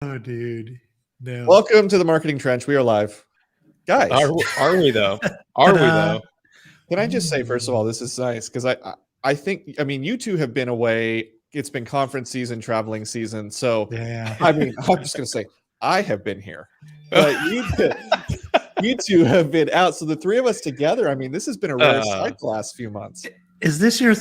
Oh, dude. No. Welcome to the Marketing Trench. We are live. Guys, Are we though? Are we though? can I just say, first of all, this is nice because I think, you two have been away. It's been conference season, traveling season. So, Yeah. I'm just going to say, I have been here. But you two have been out. So the three of us together, this has been a rare sight the last few months. Is this your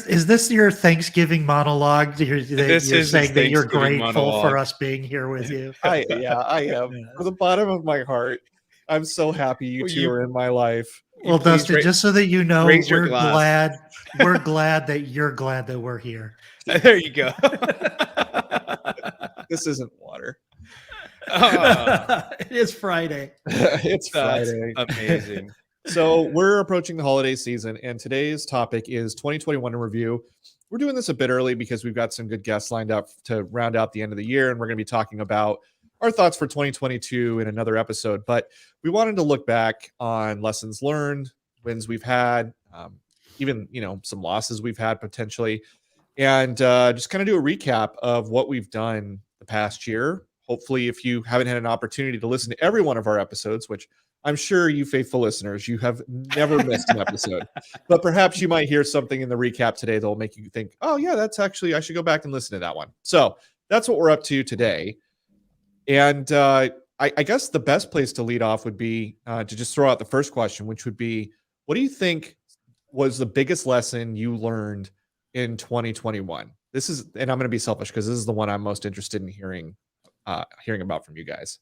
Thanksgiving monologue? You're saying that you're grateful for us being here with you. I am. Yeah. From the bottom of my heart, I'm so happy you two are in my life. Well, Dustin, just so that you know, we're glad that you're glad that we're here. There you go. This isn't water. It is Friday. It's Friday. Amazing. So we're approaching the holiday season, and today's topic is 2021 in review. We're doing this a bit early because we've got some good guests lined up to round out the end of the year, and we're going to be talking about our thoughts for 2022 in another episode. But we wanted to look back on lessons learned, wins we've had, even some losses we've had potentially, and just kind of do a recap of what we've done the past year. Hopefully, if you haven't had an opportunity to listen to every one of our episodes, which I'm sure you faithful listeners, you have never missed an episode, but perhaps you might hear something in the recap today that will make you think, oh yeah, that's actually, I should go back and listen to that one. So that's what we're up to today. And I guess the best place to lead off would be to just throw out the first question, which would be, what do you think was the biggest lesson you learned in 2021? This is, and I'm going to be selfish because this is the one I'm most interested in hearing about from you guys.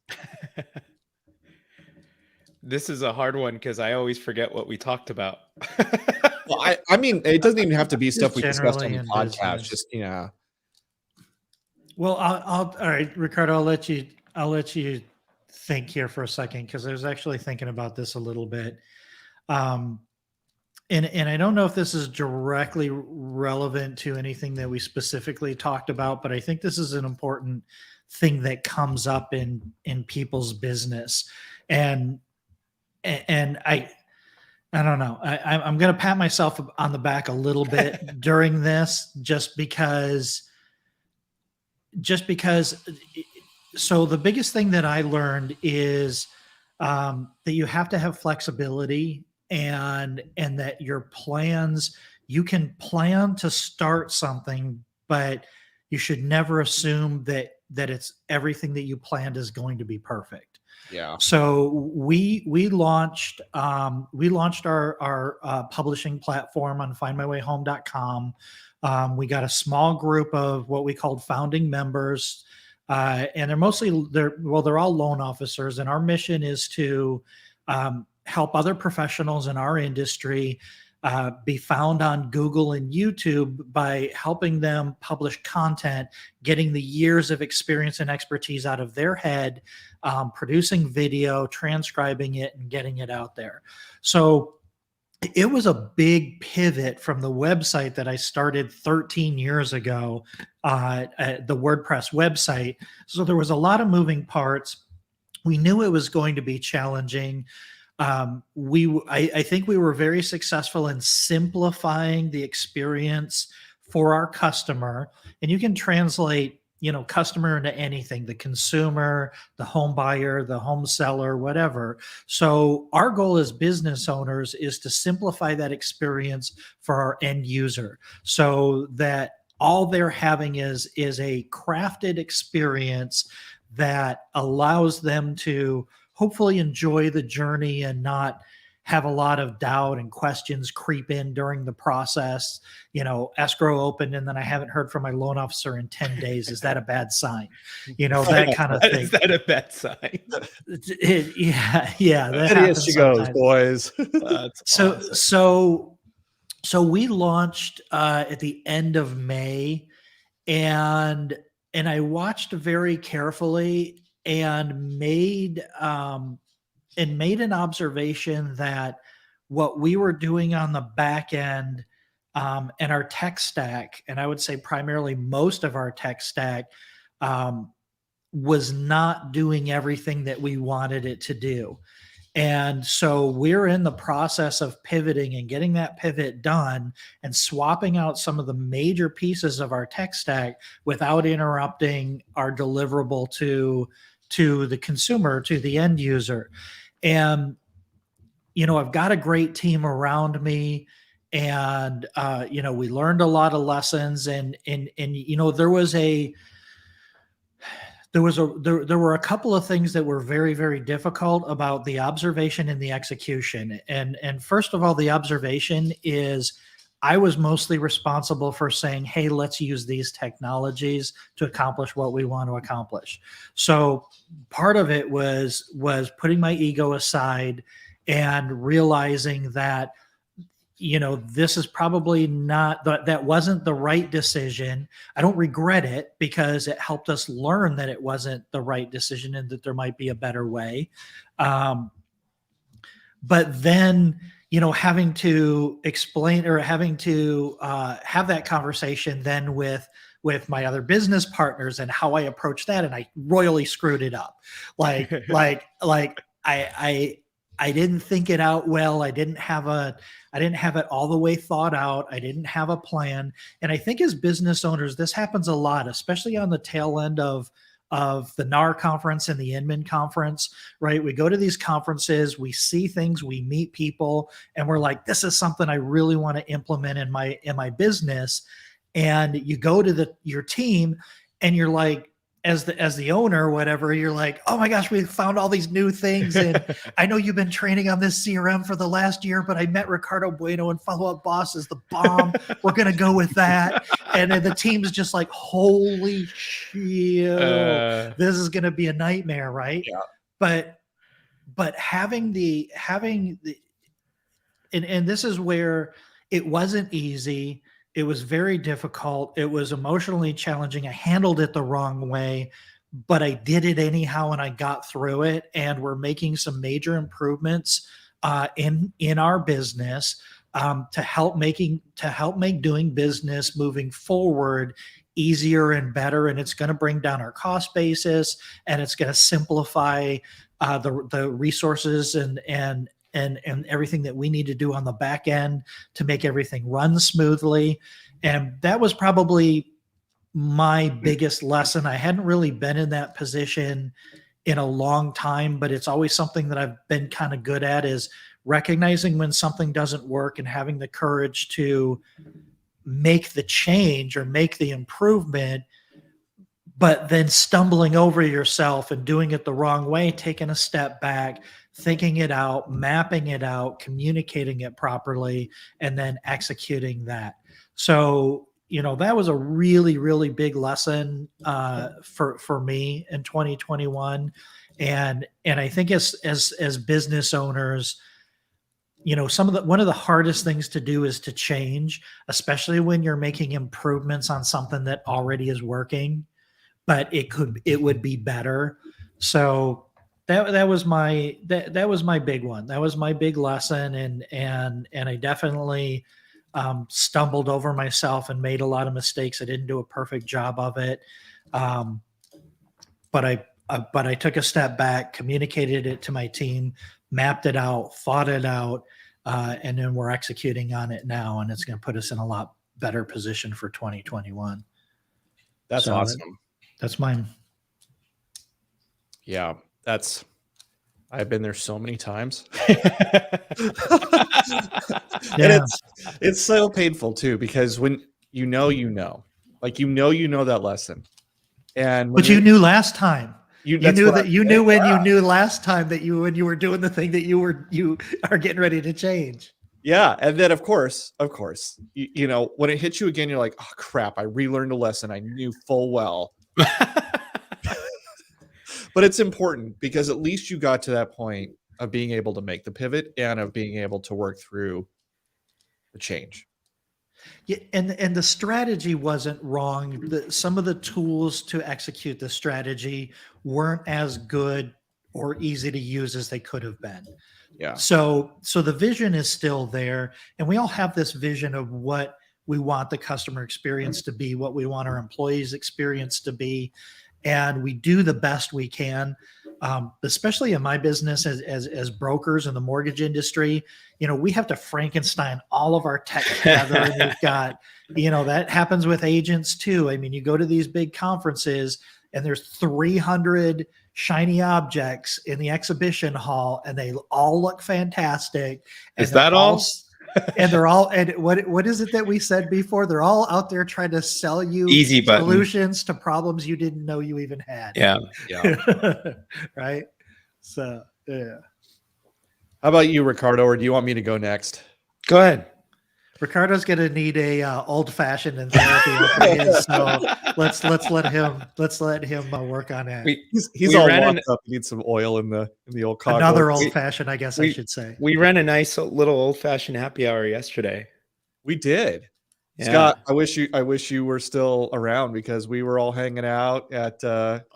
This is a hard one because I always forget what we talked about. Well, it doesn't even have to be stuff we discussed on the podcast. Business. Just Well, all right, Ricardo. I'll let you think here for a second because I was actually thinking about this a little bit, and I don't know if this is directly relevant to anything that we specifically talked about, but I think this is an important thing that comes up in people's business, and I don't know. I'm going to pat myself on the back a little bit during this, just because. So the biggest thing that I learned is that you have to have flexibility, and that your plans, you can plan to start something, but you should never assume that it's everything that you planned is going to be perfect. Yeah. So we launched our publishing platform on findmywayhome.com. We got a small group of what we called founding members, and they're all loan officers, and our mission is to help other professionals in our industry be found on Google and YouTube by helping them publish content, getting the years of experience and expertise out of their head, producing video, transcribing it, and getting it out there. So it was a big pivot from the website that I started 13 years ago, the WordPress website. So there was a lot of moving parts. We knew it was going to be challenging. I think we were very successful in simplifying the experience for our customer, and you can translate, customer into anything, the consumer, the home buyer, the home seller, whatever. So our goal as business owners is to simplify that experience for our end user so that all they're having is a crafted experience that allows them to hopefully enjoy the journey and not have a lot of doubt and questions creep in during the process. Escrow opened and then I haven't heard from my loan officer in 10 days. Is that a bad sign? That kind of thing. Is that a bad sign? Yeah. That she goes, boys. So we launched at the end of May, and I watched very carefully and made an observation that what we were doing on the back end and our tech stack, and I would say primarily most of our tech stack, was not doing everything that we wanted it to do. And so we're in the process of pivoting and getting that pivot done and swapping out some of the major pieces of our tech stack without interrupting our deliverable to the consumer, to the end user. And I've got a great team around me, and we learned a lot of lessons, and there were a couple of things that were very, very difficult about the observation and the execution. And first of all, the observation is I was mostly responsible for saying, hey, let's use these technologies to accomplish what we want to accomplish. So part of it was putting my ego aside and realizing that this is probably not that wasn't the right decision. I don't regret it because it helped us learn that it wasn't the right decision and that there might be a better way. But then, having to explain or having to have that conversation then with my other business partners and how I approached that, and I royally screwed it up. Like I didn't think it out well. I didn't have it all the way thought out. I didn't have a plan. And I think as business owners, this happens a lot, especially on the tail end of the NAR conference and the Inman conference, right? We go to these conferences, we see things, we meet people, and we're like, this is something I really want to implement in my business. And you go to your team and you're like, as the owner or whatever, you're like, oh my gosh, we found all these new things. And I know you've been training on this CRM for the last year, but I met Ricardo Bueno and Follow Up Boss is the bomb. We're going to go with that. And then the team's just like, holy shit, this is going to be a nightmare. Right. Yeah. But having the, and this is where it wasn't easy. It was very difficult. It was emotionally challenging. I handled it the wrong way, but I did it anyhow, and I got through it. And we're making some major improvements in our business to help make doing business moving forward easier and better. And it's going to bring down our cost basis, and it's going to simplify the resources and everything that we need to do on the back end to make everything run smoothly. And that was probably my biggest lesson. I hadn't really been in that position in a long time, but it's always something that I've been kind of good at, is recognizing when something doesn't work and having the courage to make the change or make the improvement, but then stumbling over yourself and doing it the wrong way, taking a step back, thinking it out, mapping it out, communicating it properly, and then executing that. So, that was a really, really big lesson for me in 2021. And I think as business owners, one of the hardest things to do is to change, especially when you're making improvements on something that already is working, but it would be better. So that was my big one. That was my big lesson. And I definitely stumbled over myself and made a lot of mistakes. I didn't do a perfect job of it. But I took a step back, communicated it to my team, mapped it out, thought it out, and then we're executing on it now. And it's going to put us in a lot better position for 2021. That's awesome. That's mine. Yeah. I've been there so many times. Yeah. And it's so painful too, because when like that lesson. But you knew last time. You knew when Yeah. you knew last time that when you were doing the thing that you are getting ready to change. Yeah. And then of course, when it hits you again, you're like, oh crap, I relearned a lesson I knew full well. But it's important because at least you got to that point of being able to make the pivot and of being able to work through the change. Yeah, and the strategy wasn't wrong. Some of the tools to execute the strategy weren't as good or easy to use as they could have been. Yeah. So the vision is still there, and we all have this vision of what we want the customer experience to be, what we want our employees' experience to be. And we do the best we can. especially in my business as brokers in the mortgage industry, we have to Frankenstein all of our tech together. And we've got, that happens with agents too. I mean, you go to these big conferences and there's 300 shiny objects in the exhibition hall and they all look fantastic. And Is that all? And they're all, and what is it that we said before? They're all out there trying to sell you Easy button solutions to problems you didn't know you even had. Yeah. Right. So, yeah. How about you, Ricardo, or do you want me to go next? Go ahead. Ricardo's going to need a old fashioned in therapy. So let's let him work on it. He's all locked up. He needs some oil in the old cockroach. Another old fashioned, I guess I should say. We ran a nice little old fashioned happy hour yesterday. We did. Yeah. Scott, I wish you were still around because we were all hanging out at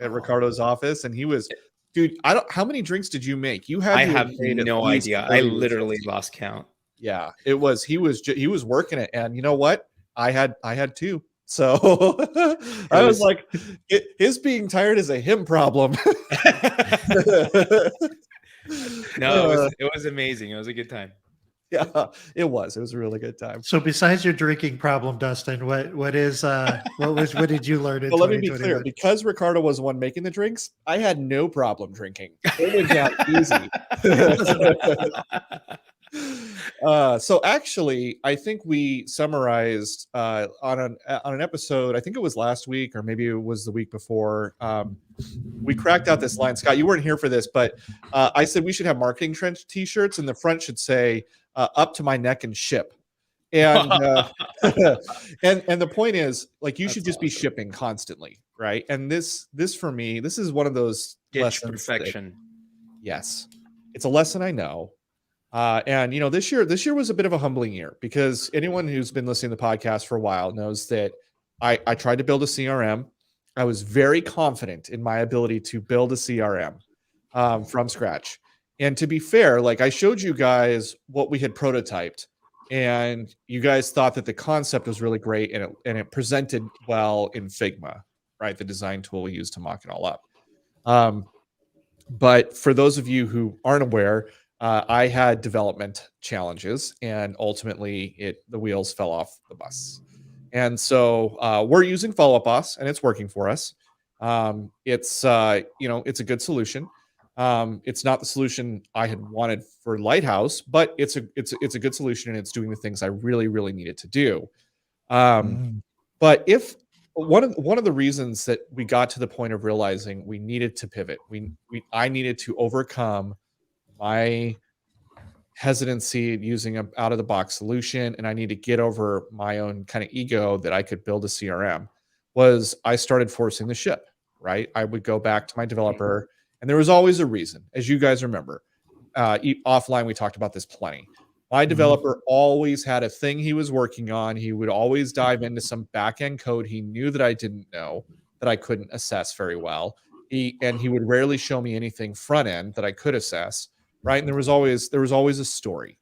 Ricardo's office, and he was, dude. How many drinks did you make? I have no idea. I literally lost count. Yeah, he was working it, and you know what? I had two. So I was like, his being tired is a him problem. No, it was amazing. It was a good time. Yeah, it was. It was a really good time. So besides your drinking problem, Dustin, what did you learn in well, let me be clear. Because Ricardo was the one making the drinks, I had no problem drinking. It went down easy. So actually, I think we summarized on an episode. I think it was last week, or maybe it was the week before. We cracked out this line. Scott, you weren't here for this, but I said we should have marketing trench T-shirts, and the front should say "Up to my neck and ship." And and the point is, like, you should just be shipping constantly, right? And this for me, this is one of those lessons. Perfection. Yes, it's a lesson I know. And this year was a bit of a humbling year because anyone who's been listening to the podcast for a while knows that I tried to build a CRM. I was very confident in my ability to build a CRM from scratch. And to be fair, like, I showed you guys what we had prototyped, and you guys thought that the concept was really great and it presented well in Figma, right? The design tool we use to mock it all up. But for those of you who aren't aware, I had development challenges, and ultimately the wheels fell off the bus. And so we're using Follow Up Boss, and it's working for us. It's a good solution. It's not the solution I had wanted for Lighthouse, but it's a good solution, and it's doing the things I really, really needed to do. But if one of the reasons that we got to the point of realizing we needed to pivot, I needed to overcome my hesitancy using an out-of-the-box solution, and I need to get over my own kind of ego that I could build a CRM, was I started forcing the ship, right? I would go back to my developer, and there was always a reason. As you guys remember, offline, we talked about this plenty. My developer always had a thing he was working on. He would always dive into some back-end code he knew that I didn't know, that I couldn't assess very well. He would rarely show me anything front-end that I could assess. Right. And there was always a story.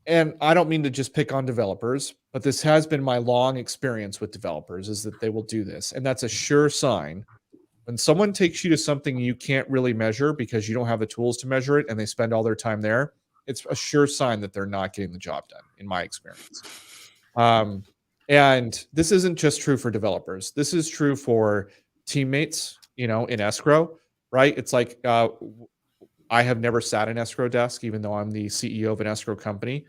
And I don't mean to just pick on developers, but this has been my long experience with developers, is that they will do this. And that's a sure sign. When someone takes you to something you can't really measure because you don't have the tools to measure it, and they spend all their time there, it's a sure sign that they're not getting the job done, in my experience. And this isn't just true for developers. This is true for teammates, in escrow, right? It's like, I have never sat an escrow desk, even though I'm the CEO of an escrow company.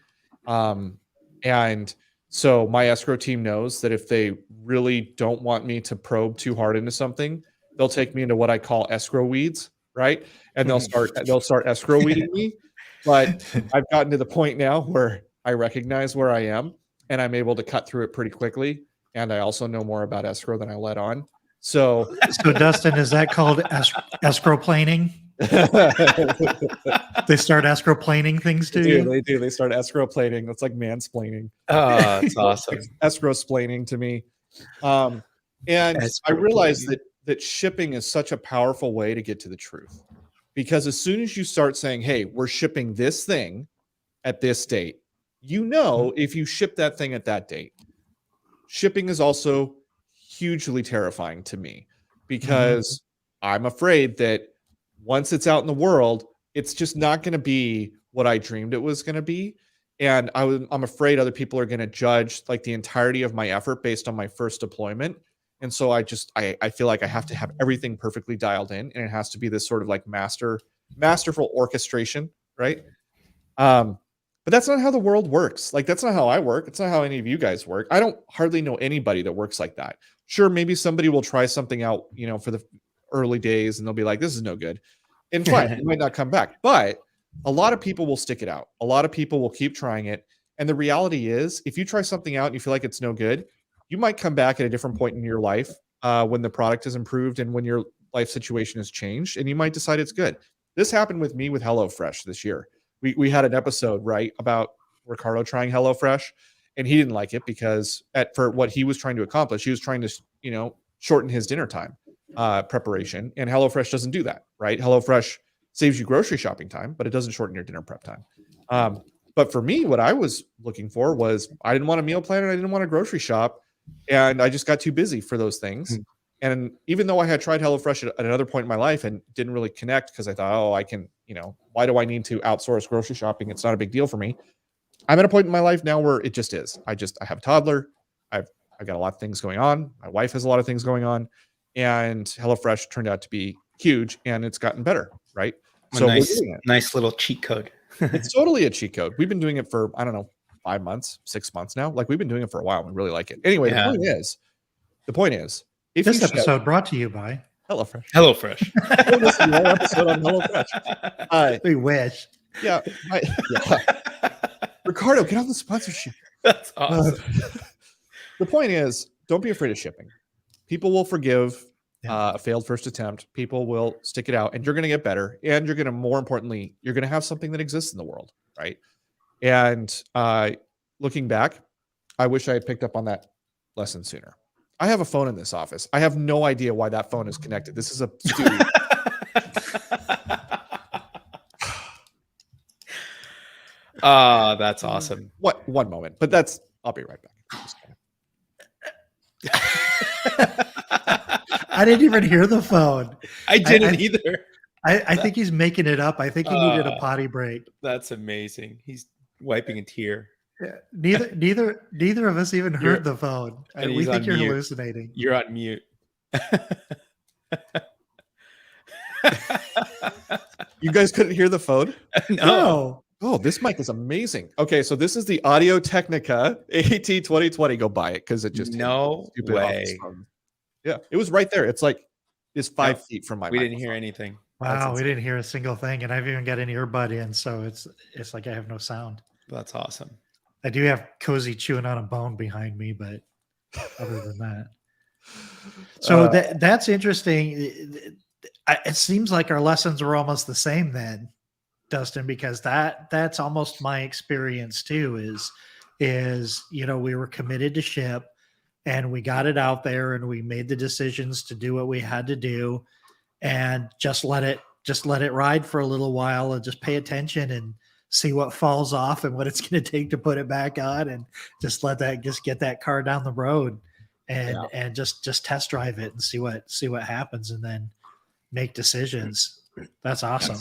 And so my escrow team knows that if they really don't want me to probe too hard into something, they'll take me into what I call escrow weeds, right? And they'll start escrow weeding me. But I've gotten to the point now where I recognize where I am, and I'm able to cut through it pretty quickly. And I also know more about escrow than I let on. So Dustin, is that called escrow planing? They start escrow planing things to you? They do. They start escrow planing. It's like mansplaining. Oh, that's awesome. Escrow splaining to me. And I realized that shipping is such a powerful way to get to the truth. Because as soon as you start saying, hey, we're shipping this thing at this date, if you ship that thing at that date. Shipping is also hugely terrifying to me because I'm afraid that once it's out in the world, it's just not going to be what I dreamed it was going to be. And I'm afraid other people are going to judge like the entirety of my effort based on my first deployment. And so I feel like I have to have everything perfectly dialed in, and it has to be this sort of like masterful orchestration, right? But that's not how the world works. Like, that's not how I work. It's not how any of you guys work. I don't hardly know anybody that works like that. Sure, maybe somebody will try something out, for the early days, and they'll be like, this is no good. And fine, it might not come back. But a lot of people will stick it out. A lot of people will keep trying it. And the reality is, if you try something out and you feel like it's no good, you might come back at a different point in your life when the product is improved and when your life situation has changed, and you might decide it's good. This happened with me with HelloFresh this year. We had an episode, right, about Ricardo trying HelloFresh, and he didn't like it because for what he was trying to accomplish, he was trying to, shorten his dinner time preparation, and HelloFresh doesn't do that, right? HelloFresh saves you grocery shopping time, but it doesn't shorten your dinner prep time. But for me, what I was looking for was I didn't want a meal plan and I didn't want a grocery shop, and I just got too busy for those things. And even though I had tried HelloFresh at another point in my life and didn't really connect because I thought, oh, I can, why do I need to outsource grocery shopping? It's not a big deal for me. I'm at a point in my life now where it just is. I have a toddler. I've got a lot of things going on. My wife has a lot of things going on, and HelloFresh turned out to be huge, and it's gotten better, right? So nice little cheat code. It's totally a cheat code. We've been doing it for, I don't know, 5 months, 6 months now. Like, we've been doing it for a while. We really like it. Anyway, Yeah. The point is, if this episode brought to you by HelloFresh. HelloFresh. Our episode on HelloFresh. We wish. Yeah. Ricardo, get on the sponsorship. That's awesome. The point is, don't be afraid of shipping. People will forgive a failed first attempt. People will stick it out, and you're going to get better. And you're going to, more importantly, you're going to have something that exists in the world, right? And looking back, I wish I had picked up on that lesson sooner. I have a phone in this office. I have no idea why that phone is connected. This is a studio. That's awesome. What? One moment, but I'll be right back. I didn't even hear the phone. I didn't either. I think he's making it up. I think he needed a potty break. That's amazing. He's wiping a tear. Yeah, neither of us even heard the phone. We think you're hallucinating. You're on mute. You guys couldn't hear the phone? No. Oh, this mic is amazing. Okay, so this is the Audio Technica AT 2020. Go buy it because it just no way. Yeah, it was right there. It's 5 feet from my. We didn't hear anything. Wow, we didn't hear a single thing, and I've even got an earbud in, so it's like I have no sound. That's awesome. I do have Cozy chewing on a bone behind me, but other than that, so that's interesting. It seems like our lessons were almost the same then, Dustin, because that's almost my experience too. Is we were committed to ship, and we got it out there, and we made the decisions to do what we had to do, and just let it ride for a little while, and just pay attention and see what falls off and what it's going to take to put it back on, and just get that car down the road and just test drive it and see what happens, and then make decisions. That's awesome.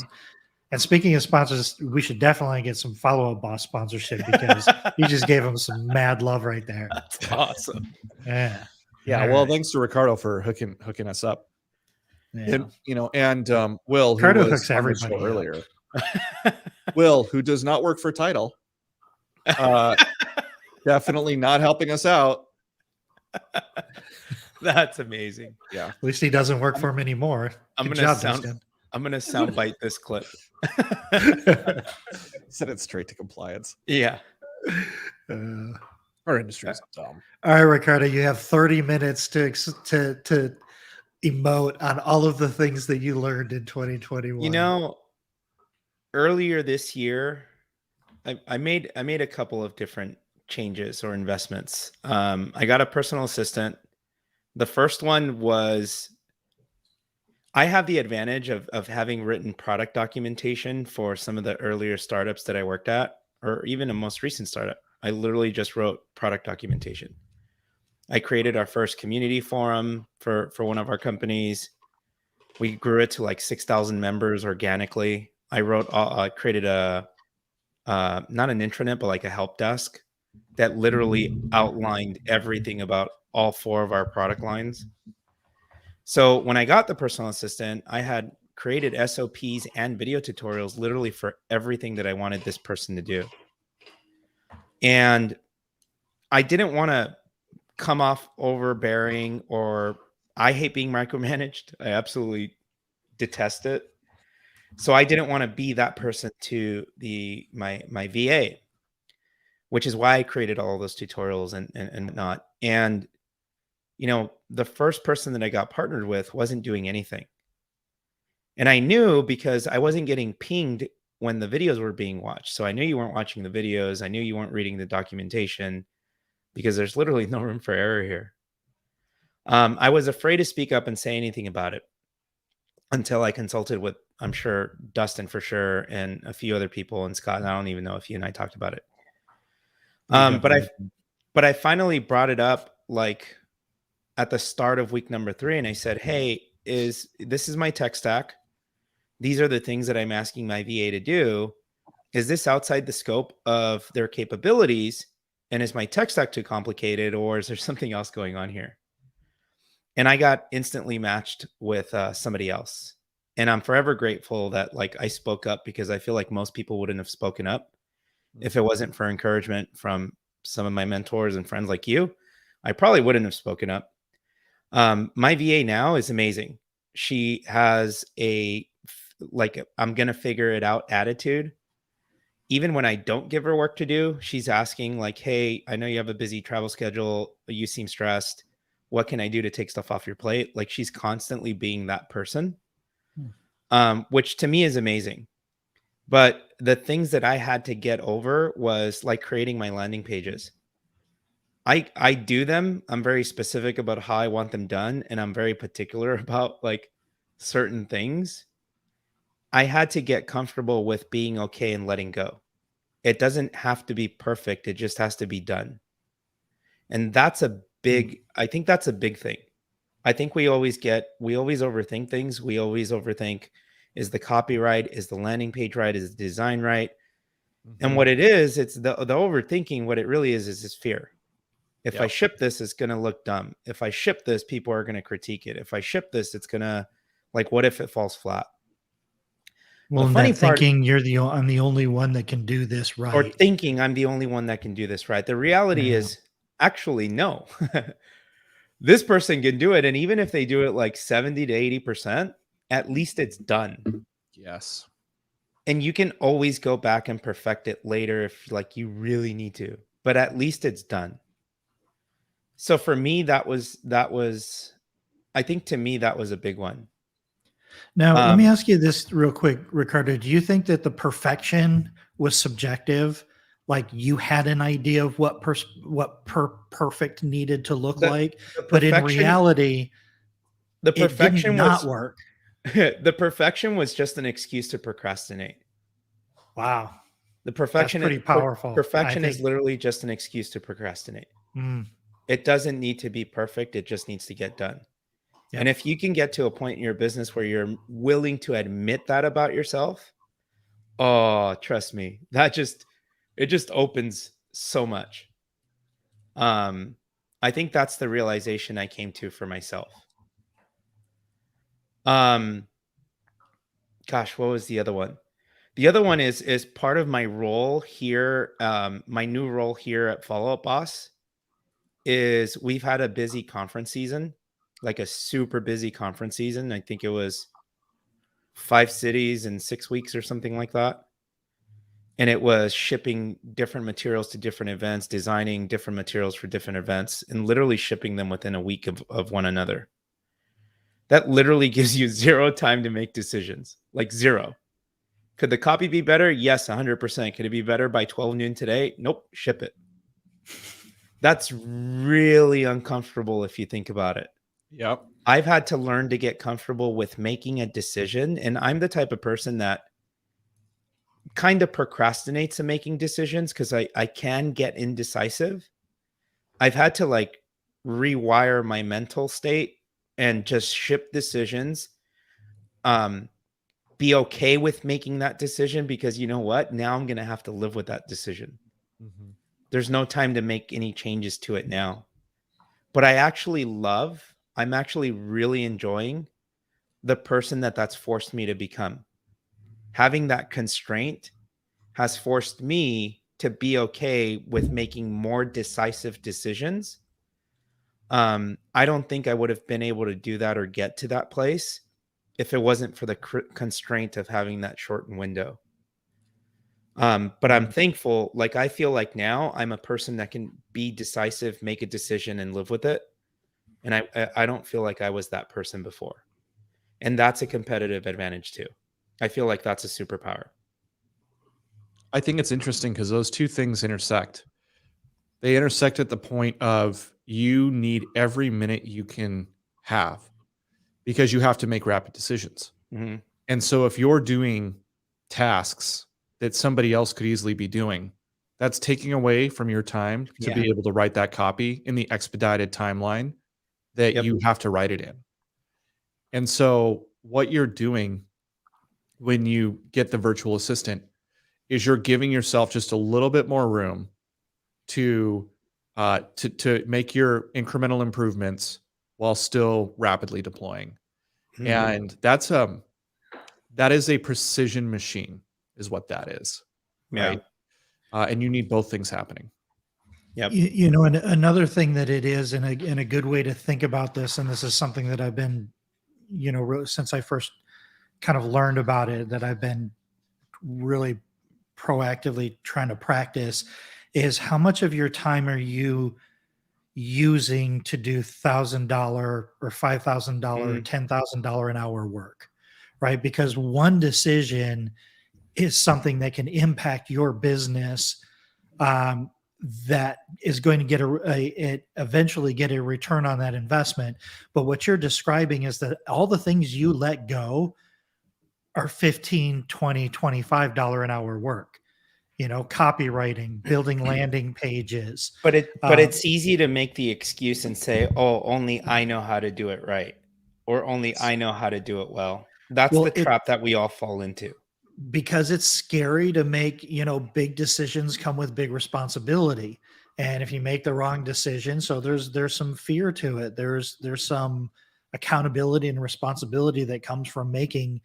And speaking of sponsors, we should definitely get some follow-up boss sponsorship, because you just gave them some mad love right there. That's awesome. Yeah. Well, thanks to Ricardo for hooking us up. Yeah. And Will, who Ricardo was hooks on the everybody show up. earlier. Will, who does not work for Tidal, definitely not helping us out. That's amazing. Yeah. At least he doesn't work for him anymore. I'm Good gonna job, sound Dustin. I'm going to soundbite this clip. Send it straight to compliance. Yeah. Our industry is dumb. All right, Ricardo, you have 30 minutes to emote on all of the things that you learned in 2021. Earlier this year, I made a couple of different changes or investments. I got a personal assistant. The first one was, I have the advantage of having written product documentation for some of the earlier startups that I worked at, or even a most recent startup. I literally just wrote product documentation. I created our first community forum for one of our companies. We grew it to like 6,000 members organically. I created a, not an intranet, but like a help desk that literally outlined everything about all 4 of our product lines. So when I got the personal assistant, I had created SOPs and video tutorials literally for everything that I wanted this person to do. And I didn't want to come off overbearing, or I hate being micromanaged. I absolutely detest it. So I didn't want to be that person to my VA, which is why I created all those tutorials and whatnot. And, you know, the first person that I got partnered with wasn't doing anything. And I knew because I wasn't getting pinged when the videos were being watched. So I knew you weren't watching the videos. I knew you weren't reading the documentation, because there's literally no room for error here. I was afraid to speak up and say anything about it until I consulted with, I'm sure, Dustin for sure, and a few other people, and Scott. And I don't even know if you and I talked about it. But I finally brought it up like at the start of week number 3, and I said, "Hey, this is my tech stack. These are the things that I'm asking my VA to do. Is this outside the scope of their capabilities? And is my tech stack too complicated, or is there something else going on here?" And I got instantly matched with somebody else. And I'm forever grateful that like I spoke up, because I feel like most people wouldn't have spoken up if it wasn't for encouragement from some of my mentors and friends like you. I probably wouldn't have spoken up. My VA now is amazing. She has like, I'm going to figure it out attitude. Even when I don't give her work to do, she's asking like, "Hey, I know you have a busy travel schedule, but you seem stressed. What can I do to take stuff off your plate?" Like, she's constantly being that person, which to me is amazing. But the things that I had to get over was like creating my landing pages. I do them. I'm very specific about how I want them done, and I'm very particular about like certain things. I had to get comfortable with being okay and letting go. It doesn't have to be perfect. It just has to be done. And that's I think that's a big thing. I think we always overthink things. We always overthink, is the copy right? Is the landing page right? Is the design right? And what it is, it's the overthinking. What it really is fear. If I ship this, it's going to look dumb. If I ship this, people are going to critique it. If I ship this, it's going to, like, what if it falls flat? Well, The funny part, thinking I'm the only one that can do this right. or thinking I'm the only one that can do this right. The reality is actually no. This person can do it. And even if they do it like 70 to 80%, at least it's done. Yes. And you can always go back and perfect it later if like you really need to, but at least it's done. So for me, that was, I think to me, that was a big one. Now, let me ask you this real quick, Ricardo. Do you think that the perfection was subjective? Like you had an idea of what perfect needed to look like, but in reality, the perfection did not work. The perfection was just an excuse to procrastinate. Wow. The perfection, that's pretty powerful. Perfection is literally just an excuse to procrastinate. It doesn't need to be perfect. It just needs to get done. Yep. And if you can get to a point in your business where you're willing to admit that about yourself, oh, trust me, it just opens so much. I think that's the realization I came to for myself. Gosh, what was the other one? The other one is part of my role here. My new role here at Follow Up Boss is we've had a busy conference season, like a super busy conference season. I think it was 5 cities in 6 weeks or something like that. And it was shipping different materials to different events, designing different materials for different events, and literally shipping them within a week of one another. That literally gives you 0 time to make decisions, like 0. Could the copy be better? Yes, 100%. Could it be better by 12 noon today? Nope, ship it. That's really uncomfortable if you think about it. Yep. I've had to learn to get comfortable with making a decision. And I'm the type of person that kind of procrastinates in making decisions because I can get indecisive. I've had to like rewire my mental state and just ship decisions be okay with making that decision, because you know what? Now I'm going to have to live with that decision. Mhm. There's no time to make any changes to it now. But I'm actually really enjoying the person that's forced me to become. Having that constraint has forced me to be okay with making more decisive decisions. I don't think I would have been able to do that or get to that place if it wasn't for the constraint of having that shortened window. But I'm thankful. Like, I feel like now I'm a person that can be decisive, make a decision, and live with it. And I don't feel like I was that person before. And that's a competitive advantage too. I feel like that's a superpower. I think it's interesting because those two things intersect. They intersect at the point of you need every minute you can have because you have to make rapid decisions. Mm-hmm. And so if you're doing tasks that somebody else could easily be doing, that's taking away from your time to be able to write that copy in the expedited timeline that you have to write it in. And so what you're doing when you get the virtual assistant is you're giving yourself just a little bit more room to make your incremental improvements while still rapidly deploying. Mm-hmm. And that is a precision machine is what that is. Right. And you need both things happening. Yep. You know, and another thing that it is, and a good way to think about this, and this is something that I've been, you know, since I first kind of learned about it, that I've been really proactively trying to practice, is how much of your time are you using to do $1,000 or $5,000 or $10,000 an hour work, right? Because one decision is something that can impact your business, that is going to get eventually get a return on that investment. But what you're describing is that all the things you let go are $15, $20, $25 an hour work. You know, copywriting, building landing pages. But it's easy to make the excuse and say, "Oh, only I know how to do it right," or "Only I know how to do it well." That's the trap that we all fall into. Because it's scary to make, you know, big decisions come with big responsibility. And if you make the wrong decision, so there's some fear to it. There's some accountability and responsibility that comes from making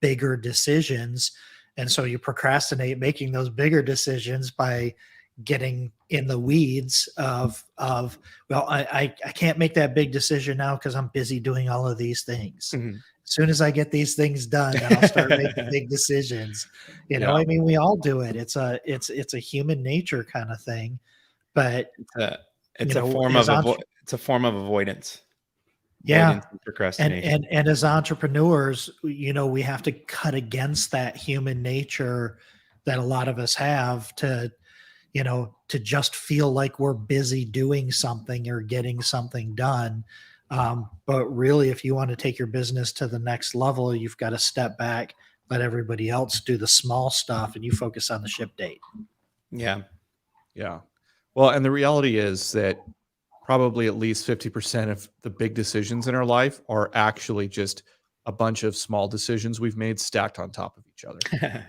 bigger decisions. And so you procrastinate making those bigger decisions by getting in the weeds of well, I can't make that big decision now because I'm busy doing all of these things. Mm-hmm. As soon as I get these things done, then I'll start making big decisions. You know, I mean, we all do it. It's a human nature kind of thing, but it's a form of avoidance. Yeah. Avoidance and procrastination. And as entrepreneurs, you know, we have to cut against that human nature that a lot of us have to, you know, to just feel like we're busy doing something or getting something done. But really, if you want to take your business to the next level, you've got to step back, let everybody else do the small stuff, and you focus on the ship date. Yeah. Yeah. Well, and the reality is that probably at least 50% of the big decisions in our life are actually just a bunch of small decisions we've made stacked on top of each other.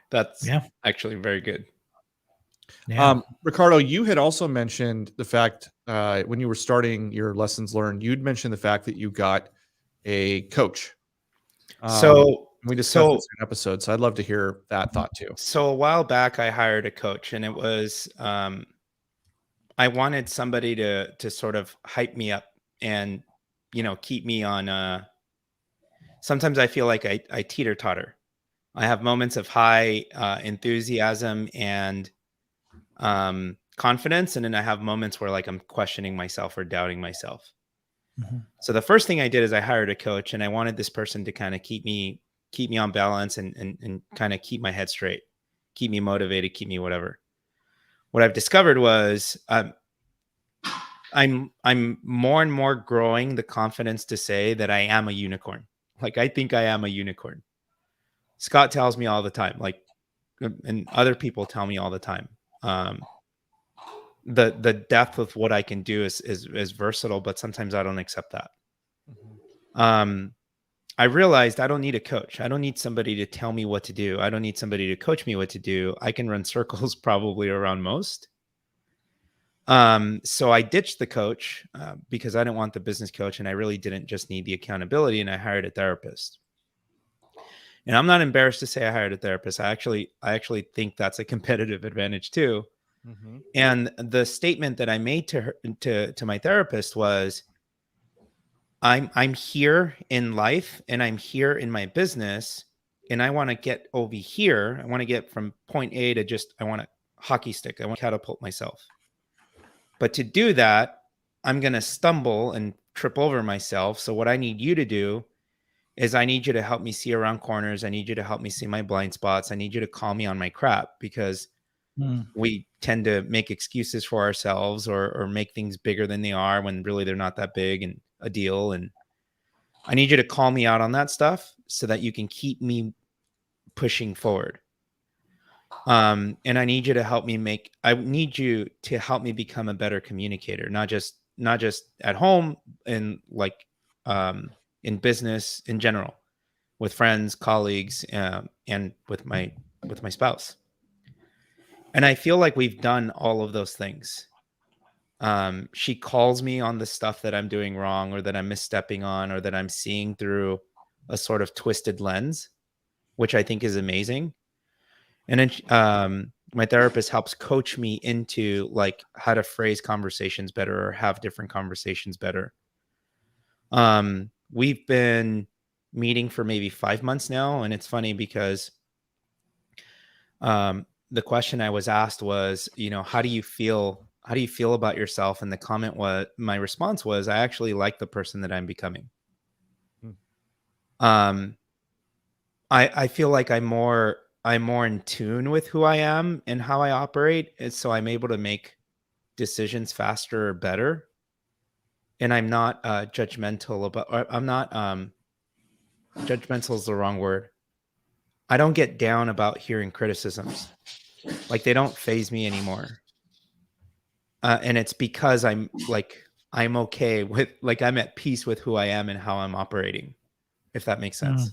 That's actually very good. Yeah. Ricardo, you had also mentioned the fact when you were starting your lessons learned, you'd mentioned the fact that you got a coach. So we discussed this in an episode, so I'd love to hear that thought too. So a while back, I hired a coach, and it was I wanted somebody to sort of hype me up and, you know, keep me on. Sometimes I feel like I teeter-totter. I have moments of high enthusiasm and confidence, and then I have moments where like I'm questioning myself or doubting myself. Mm-hmm. So the first thing I did is I hired a coach, and I wanted this person to kind of keep me on balance and kind of keep my head straight, keep me motivated, keep me whatever. What I've discovered was I'm more and more growing the confidence to say that I am a unicorn. Like, I think I am a unicorn. Scott tells me all the time, like, and other people tell me all the time, the depth of what I can do is versatile, but sometimes I don't accept that. I realized I don't need a coach. I don't need somebody to tell me what to do. I don't need somebody to coach me what to do. I can run circles probably around most. So I ditched the coach because I didn't want the business coach, and I really didn't just need the accountability, and I hired a therapist. And I'm not embarrassed to say I hired a therapist. I actually think that's a competitive advantage too. Mm-hmm. And the statement that I made to her, to my therapist was, I'm here in life and I'm here in my business, and I want to get over here. I want to get from point A to I want to hockey stick. I want to catapult myself. But to do that, I'm going to stumble and trip over myself. So what I need you to do is I need you to help me see around corners. I need you to help me see my blind spots. I need you to call me on my crap, because we tend to make excuses for ourselves or make things bigger than they are when really they're not that big and a deal. And I need you to call me out on that stuff so that you can keep me pushing forward. And I need you to help me I need you to help me become a better communicator, not just at home and like in business in general, with friends, colleagues, and with my spouse. And I feel like we've done all of those things. She calls me on the stuff that I'm doing wrong, or that I'm misstepping on, or that I'm seeing through a sort of twisted lens, which I think is amazing. And then my therapist helps coach me into like how to phrase conversations better or have different conversations better. We've been meeting for maybe 5 months now. And it's funny because the question I was asked was, how do you feel about yourself? And my response was, I actually like the person that I'm becoming. I feel like I'm more in tune with who I am and how I operate. And so I'm able to make decisions faster or better. And I'm not judgmental judgmental is the wrong word. I don't get down about hearing criticisms. Like, they don't faze me anymore. And it's because I'm okay with, like, I'm at peace with who I am and how I'm operating, if that makes sense.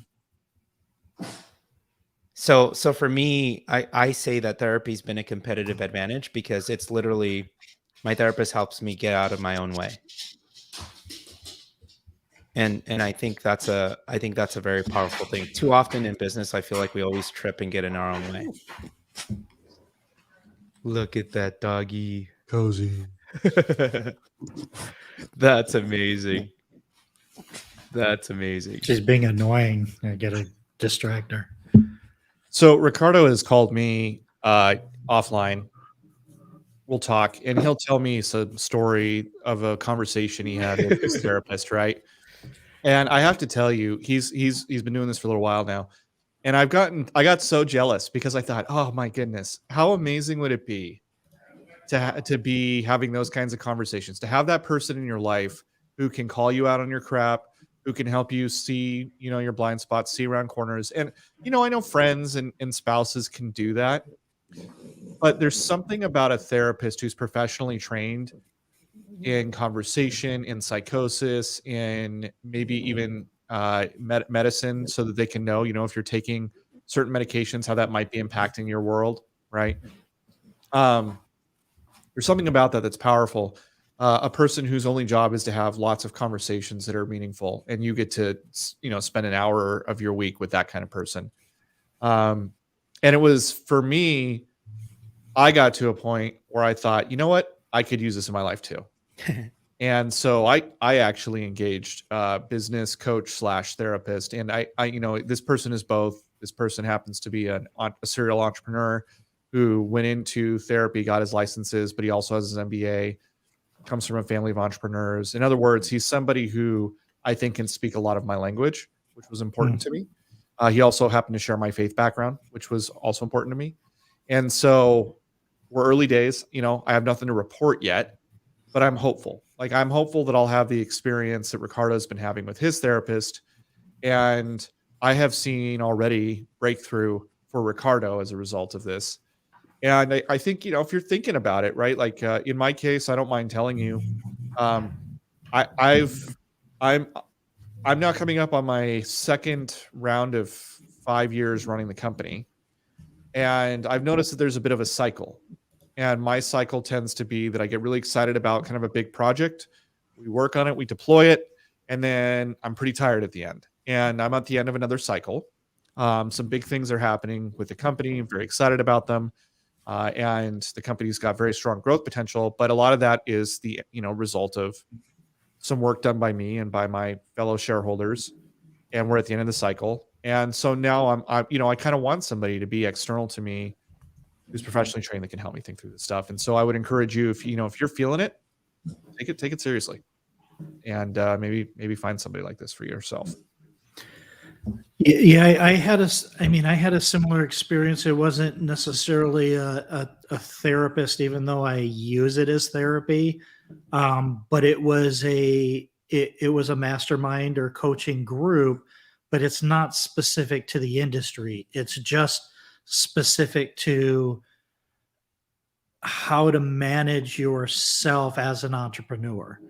So for me, I say that therapy's been a competitive advantage, because it's literally, my therapist helps me get out of my own way. And I think that's a very powerful thing. Too often in business, I feel like we always trip and get in our own way. Look at that doggy. Cozy. That's amazing. That's amazing. She's being annoying. I gotta distract her. So Ricardo has called me offline. We'll talk, and he'll tell me some story of a conversation he had with his therapist, right? And I have to tell you, he's been doing this for a little while now, and I got so jealous, because I thought, oh my goodness, how amazing would it be to be having those kinds of conversations, to have that person in your life who can call you out on your crap, who can help you see, your blind spots, see around corners. And, I know friends and spouses can do that, but there's something about a therapist who's professionally trained in conversation, in psychosis, in maybe even medicine, so that they can know, if you're taking certain medications, how that might be impacting your world, right? There's something about that that's powerful. A person whose only job is to have lots of conversations that are meaningful, and you get to, spend an hour of your week with that kind of person. And it was, for me, I got to a point where I thought, you know what, I could use this in my life too. And so I actually engaged business coach / therapist. And I this person is both. This person happens to be a serial entrepreneur who went into therapy, got his licenses, but he also has his MBA, comes from a family of entrepreneurs. In other words, he's somebody who I think can speak a lot of my language, which was important to me. He also happened to share my faith background, which was also important to me. And so we're early days. I have nothing to report yet, but I'm hopeful. Like, I'm hopeful that I'll have the experience that Ricardo's been having with his therapist. And I have seen already breakthrough for Ricardo as a result of this. And I think, if you're thinking about it, right? Like in my case, I don't mind telling you, I'm I'm now coming up on my second round of 5 years running the company. And I've noticed that there's a bit of a cycle. And my cycle tends to be that I get really excited about kind of a big project. We work on it, we deploy it, and then I'm pretty tired at the end. And I'm at the end of another cycle. Some big things are happening with the company. I'm very excited about them. And the company's got very strong growth potential. But a lot of that is the result of some work done by me and by my fellow shareholders. And we're at the end of the cycle. And so now I kind of want somebody to be external to me who's professionally trained that can help me think through this stuff. And so I would encourage you, if you're feeling it, take it seriously, and maybe find somebody like this for yourself. Yeah, I had a similar experience. It wasn't necessarily a therapist, even though I use it as therapy. But it was a mastermind or coaching group, but it's not specific to the industry. It's just specific to how to manage yourself as an entrepreneur.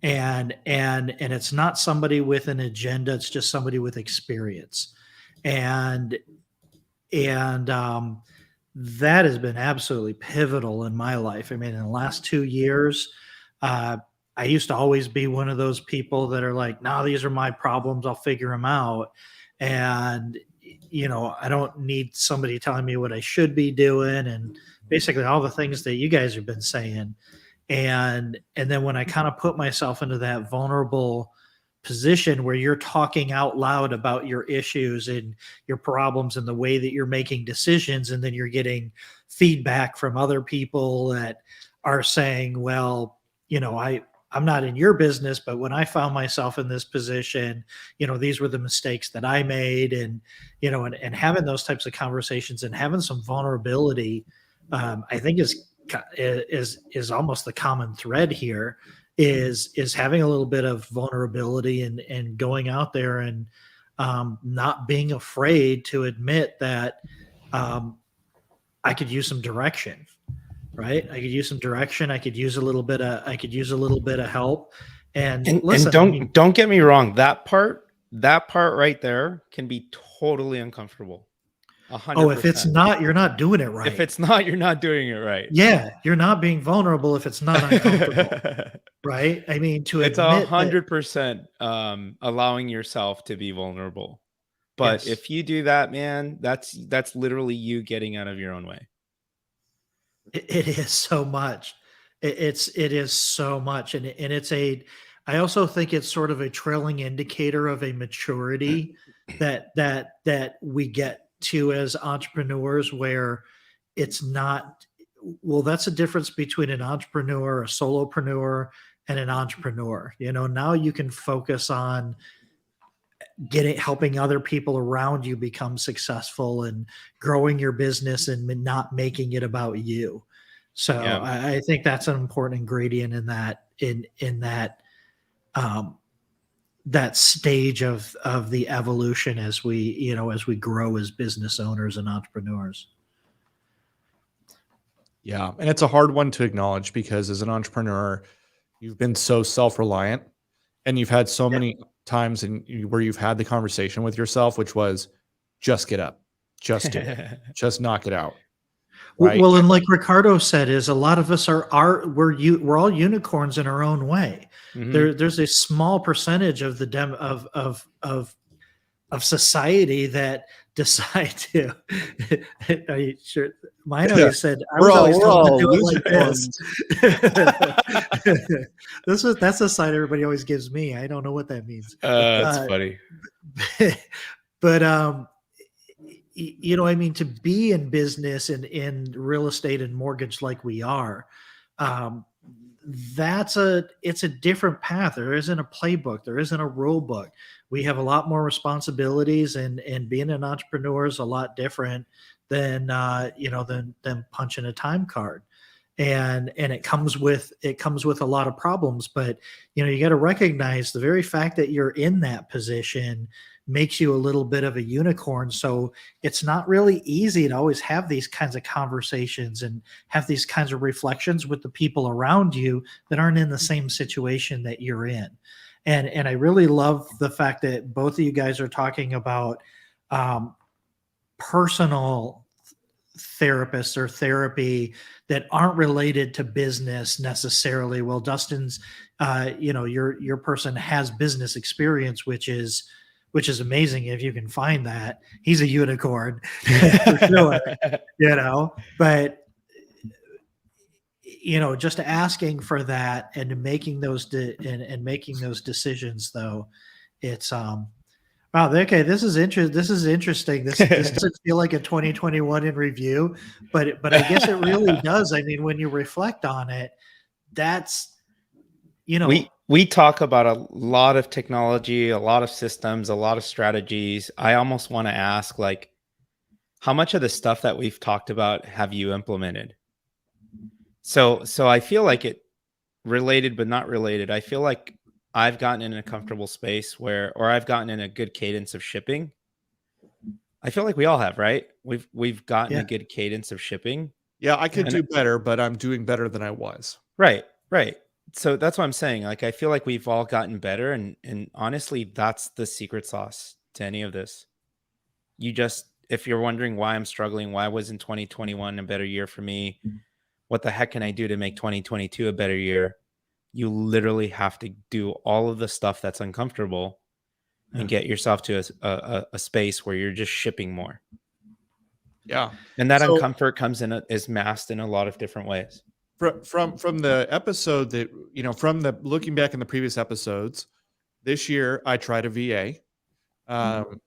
And it's not somebody with an agenda, it's just somebody with experience. And that has been absolutely pivotal in my life. I mean, in the last 2 years, I used to always be one of those people that are like, no, these are my problems, I'll figure them out. And I don't need somebody telling me what I should be doing, and basically all the things that you guys have been saying. And then when I kind of put myself into that vulnerable position where you're talking out loud about your issues and your problems and the way that you're making decisions, and then you're getting feedback from other people that are saying, well, I'm not in your business, but when I found myself in this position, these were the mistakes that I made. And and having those types of conversations and having some vulnerability, I think is almost the common thread here, is having a little bit of vulnerability and going out there and not being afraid to admit that I could use some direction, right? I could use some direction. I could use a little bit of help. And listen, don't get me wrong. That part right there can be totally uncomfortable. 100%. Oh, if it's not, you're not doing it right. If it's not, you're not doing it right. Yeah, you're not being vulnerable if it's not uncomfortable, right? I mean, it's 100% allowing yourself to be vulnerable. But Yes. if you do that, man, that's literally you getting out of your own way. It is so much. It is so much, and I also think it's sort of a trailing indicator of a maturity that we get to as entrepreneurs, where it's not, well, that's a difference between an entrepreneur, a solopreneur, and an entrepreneur. Now you can focus on helping other people around you become successful and growing your business and not making it about you. So yeah. I think that's an important ingredient in that stage of the evolution as we grow as business owners and entrepreneurs. Yeah. And it's a hard one to acknowledge, because as an entrepreneur, you've been so self-reliant, and you've had so many times where you've had the conversation with yourself, which was, just get up, just do it, just knock it out. Right? Well, and like Ricardo said, is a lot of us we're all unicorns in our own way. Mm-hmm. There's a small percentage of of society that decide to. Are you sure? Mine always said I was always told to do it like this. That's a sign everybody always gives me. I don't know what that means. That's funny. But I mean, to be in business and in real estate and mortgage like we are, it's a different path. There isn't a playbook. There isn't a rule book. We have a lot more responsibilities, and being an entrepreneur is a lot different than punching a time card. And it comes with a lot of problems, but you got to recognize the very fact that you're in that position makes you a little bit of a unicorn. So it's not really easy to always have these kinds of conversations and have these kinds of reflections with the people around you that aren't in the same situation that you're in. And I really love the fact that both of you guys are talking about personal therapists or therapy that aren't related to business necessarily. Well, Dustin's, your person has business experience, which is amazing if you can find that. He's a unicorn for sure, but just asking for that and making those and making those decisions, though, it's wow. Okay, this is interesting. This doesn't feel like a 2021 in review, but I guess it really does. I mean, when you reflect on it, that's we talk about a lot of technology, a lot of systems, a lot of strategies. I almost want to ask, like, how much of the stuff that we've talked about have you implemented? So I feel like it related, but not related. I feel like I've gotten in a comfortable space or I've gotten in a good cadence of shipping. I feel like we all have, right? We've gotten a good cadence of shipping. Yeah, I could do better, but I'm doing better than I was. Right. So that's what I'm saying. Like, I feel like we've all gotten better, and honestly, that's the secret sauce to any of this. If you're wondering why I'm struggling, why wasn't 2021 a better year for me? What the heck can I do to make 2022 a better year? You literally have to do all of the stuff that's uncomfortable and get yourself to a space where you're just shipping more. Yeah. And that uncomfort is masked in a lot of different ways. From the episode that, from the looking back in the previous episodes, this year I tried a VA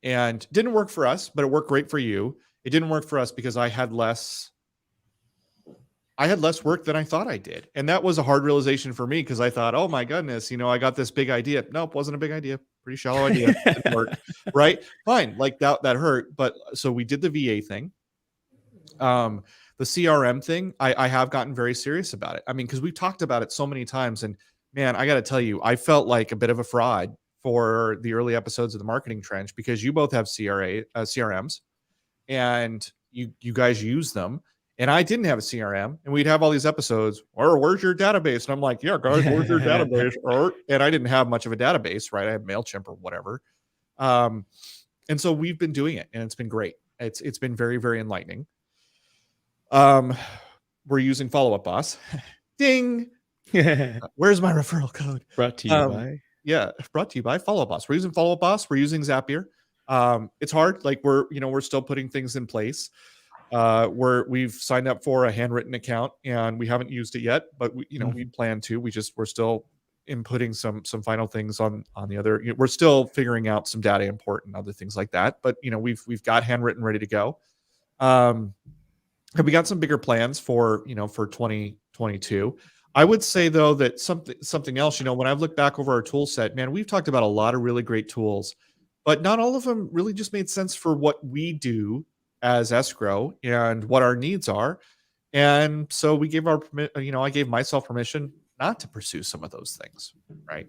and didn't work for us, but it worked great for you. It didn't work for us because I had less work than I thought I did. And that was a hard realization for me because I thought, oh my goodness, I got this big idea. Nope, wasn't a big idea. Pretty shallow idea. Didn't work. Right? Fine. Like that hurt. But so we did the VA thing. The CRM thing, I have gotten very serious about it. I mean, because we've talked about it so many times. And man, I got to tell you, I felt like a bit of a fraud for the early episodes of the Marketing Trench because you both have CRMs and you guys use them. And I didn't have a CRM, and we'd have all these episodes. Or where's your database? And I'm like, yeah, guys, where's your database? And I didn't have much of a database, right? I had MailChimp or whatever. And so we've been doing it, and it's been great. It's been very, very enlightening. We're using Follow Up Boss. Ding. Where's my referral code? Brought to you by Follow Up Boss. We're using Follow Up Boss. We're using Zapier. It's hard. Like we're still putting things in place. We've signed up for a handwritten account and we haven't used it yet, but we plan to. We're still inputting some final things on the other. We're still figuring out some data import and other things like that. But we've got handwritten ready to go. We got some bigger plans for 2022. I would say though that something else. When I've looked back over our tool set, man, we've talked about a lot of really great tools, but not all of them really just made sense for what we do as escrow and what our needs are. And so we gave I gave myself permission not to pursue some of those things. Right.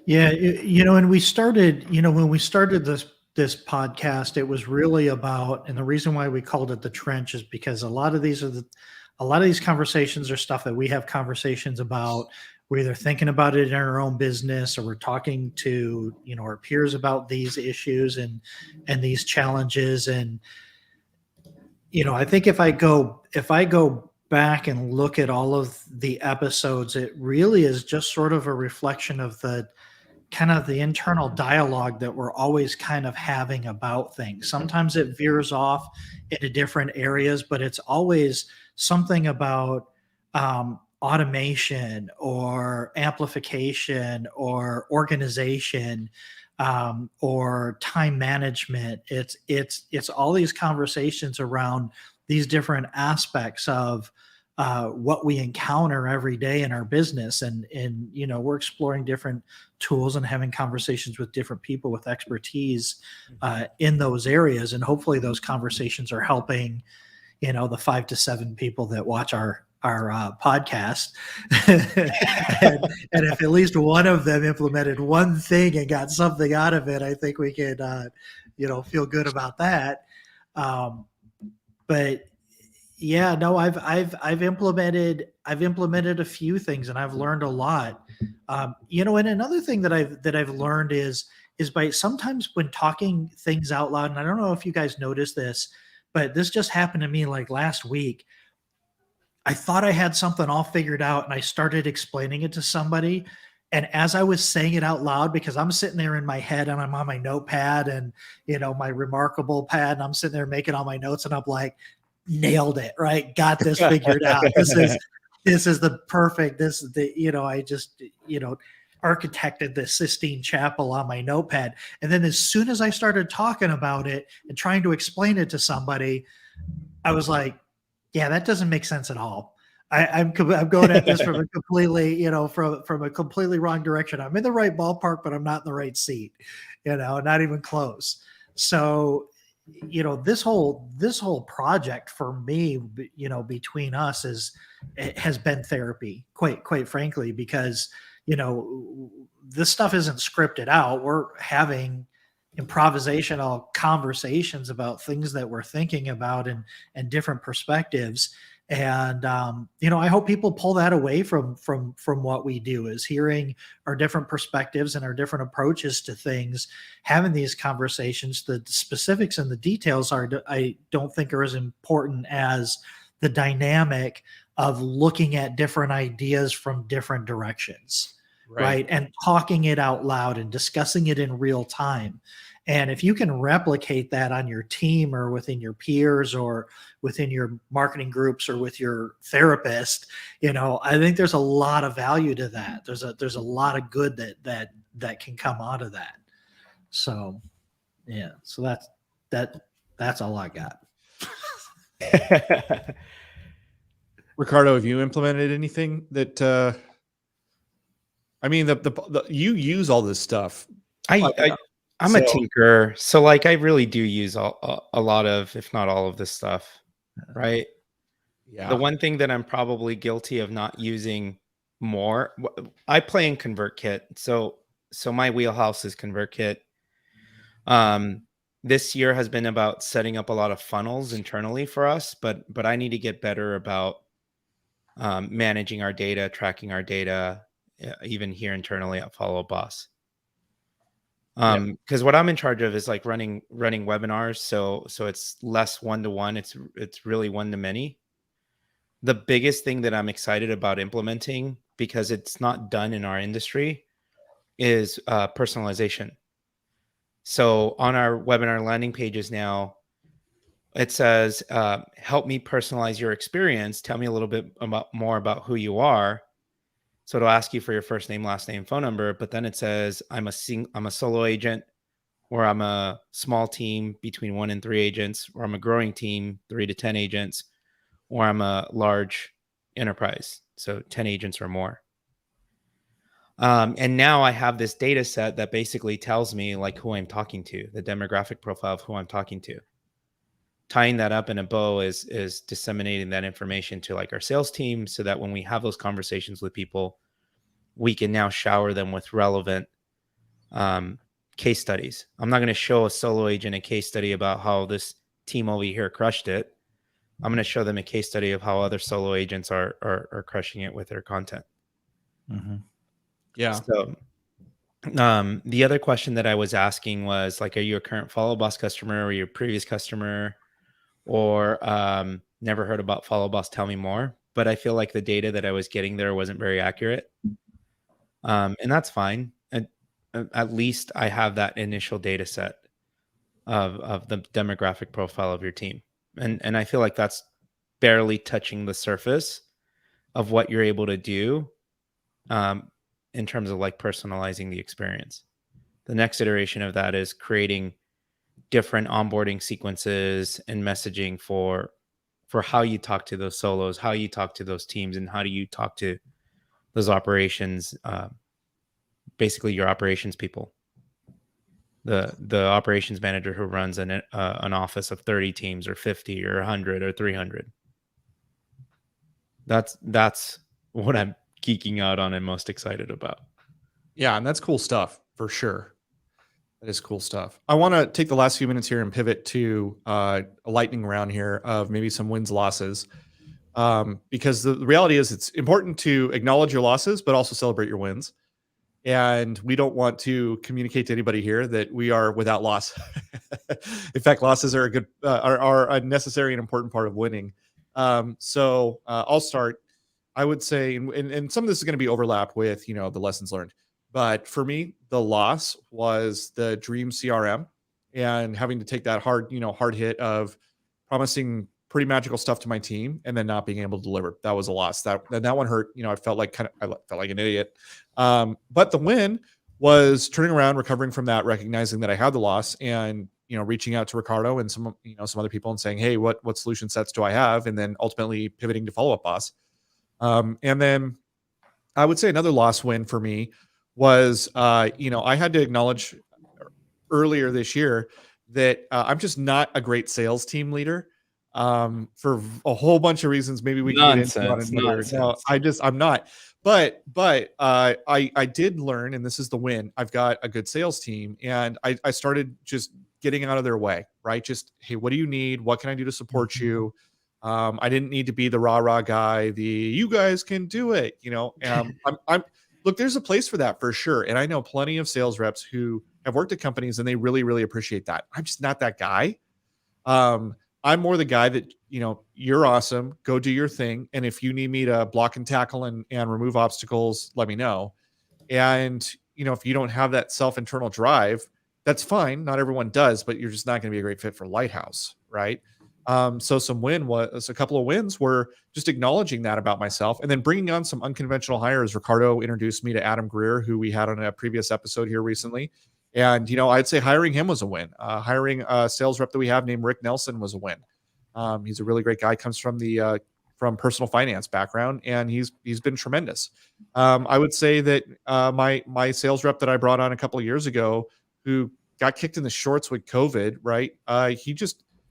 Yeah. And we started, when we started this podcast, it was really about, and the reason why we called it The Trench is because a lot of these conversations are stuff that we have conversations about. We're either thinking about it in our own business or we're talking to, our peers about these issues and these challenges. And, I think if I go back and look at all of the episodes, it really is just sort of a reflection of the kind of the internal dialogue that we're always kind of having about things. Sometimes it veers off into different areas, but it's always something about, automation or amplification or organization or time management. It's all these conversations around these different aspects of what we encounter every day in our business, and we're exploring different tools and having conversations with different people with expertise in those areas, and hopefully those conversations are helping the 5 to 7 people that watch our podcast. and if at least one of them implemented one thing and got something out of it, I think we could feel good about that. But Yeah, no, I've implemented a few things, and I've learned a lot. And another thing that I've learned is by sometimes when talking things out loud, and I don't know if you guys noticed this, but this just happened to me like last week. I thought I had something all figured out, and I started explaining it to somebody. And as I was saying it out loud, because I'm sitting there in my head and I'm on my notepad and my remarkable pad, and I'm sitting there making all my notes, and I'm like, nailed it, right? Got this figured out. This is the perfect, this is the, I just, architected the Sistine Chapel on my notepad. And then as soon as I started talking about it and trying to explain it to somebody, I was like, yeah, that doesn't make sense at all. I'm going at this from a completely, from a completely wrong direction. I'm in the right ballpark, but I'm not in the right seat, not even close. So, this whole project for me, between us it has been therapy, quite frankly, because, this stuff isn't scripted out. We're having improvisational conversations about things that we're thinking about and different perspectives. And I hope people pull that away from what we do, is hearing our different perspectives and our different approaches to things, having these conversations. The specifics and the details I don't think are as important as the dynamic of looking at different ideas from different directions, right? And talking it out loud and discussing it in real time. And if you can replicate that on your team or within your peers or within your marketing groups or with your therapist, I think there's a lot of value to that. There's a lot of good that can come out of that. So, yeah. So that's all I got. Ricardo, have you implemented anything that? I mean, you use all this stuff. I'm a tinkerer, so like I really do use a lot of, if not all of this stuff, right? Yeah. The one thing that I'm probably guilty of not using more, I play in ConvertKit, so my wheelhouse is ConvertKit. This year has been about setting up a lot of funnels internally for us, but I need to get better about managing our data, tracking our data, even here internally at Follow Up Boss. Because what I'm in charge of is like running webinars, so it's less one-to-one, it's really one-to-many. The biggest thing that I'm excited about implementing, because it's not done in our industry, is personalization. So on our webinar landing pages now, it says, help me personalize your experience. Tell me a little bit more about who you are. So it'll ask you for your first name, last name, phone number, but then it says, I'm a solo agent, or I'm a small team between 1 and 3 agents, or I'm a growing team, 3 to 10 agents, or I'm a large enterprise, so 10 agents or more. And now I have this data set that basically tells me like who I'm talking to, the demographic profile of who I'm talking to. Tying that up in a bow is disseminating that information to like our sales team, so that when we have those conversations with people, we can now shower them with relevant case studies. I'm not going to show a solo agent a case study about how this team over here crushed it. I'm going to show them a case study of how other solo agents are crushing it with their content. Mm-hmm. Yeah. So the other question that I was asking was like, are you a current Follow Boss customer, or your previous customer, or never heard about Follow Boss? Tell me more. But I feel like the data that I was getting there wasn't very accurate. And that's fine. And at least I have that initial data set of the demographic profile of your team. And I feel like that's barely touching the surface of what you're able to do in terms of like personalizing the experience. The next iteration of that is creating different onboarding sequences and messaging for how you talk to those solos, how you talk to those teams, and how do you talk to those operations, basically your operations people, the operations manager who runs an office of 30 teams or 50 or 100 or 300. That's what I'm geeking out on and most excited about. Yeah, and that's cool stuff for sure. That is cool stuff. I want to take the last few minutes here and pivot to a lightning round here of maybe some wins, losses. Because the reality is it's important to acknowledge your losses, but also celebrate your wins. And we don't want to communicate to anybody here that we are without loss. In fact, losses are are a necessary and important part of winning. So I'll start. I would say, and some of this is going to be overlap with the lessons learned. But for me, the loss was the Dream CRM and having to take that hard hit of promising pretty magical stuff to my team and then not being able to deliver. That was a loss. That one hurt. I felt like I felt like an idiot. But the win was turning around, recovering from that, recognizing that I had the loss, and reaching out to Ricardo and some other people and saying, hey, what solution sets do I have? And then ultimately pivoting to Follow Up Boss. And then I would say another loss win for me was, I had to acknowledge earlier this year that I'm just not a great sales team leader. For a whole bunch of reasons. Maybe we can get into on another. No, I'm not. But I did learn, and this is the win. I've got a good sales team, and I started just getting out of their way, right? Just, hey, what do you need? What can I do to support you? I didn't need to be the rah-rah guy, you guys can do it, I'm look, there's a place for that for sure. And I know plenty of sales reps who have worked at companies and they really, really appreciate that. I'm just not that guy. I'm more the guy that, you're awesome, go do your thing. And if you need me to block and tackle and remove obstacles, let me know. And, if you don't have that internal drive, that's fine. Not everyone does, but you're just not going to be a great fit for Lighthouse. Right. So a couple of wins were just acknowledging that about myself and then bringing on some unconventional hires. Ricardo introduced me to Adam Greer, who we had on a previous episode here recently. And, I'd say hiring him was a win. Hiring a sales rep that we have named Rick Nelson was a win. He's a really great guy, comes from from personal finance background, and he's been tremendous. I would say that my sales rep that I brought on a couple of years ago, who got kicked in the shorts with COVID, right?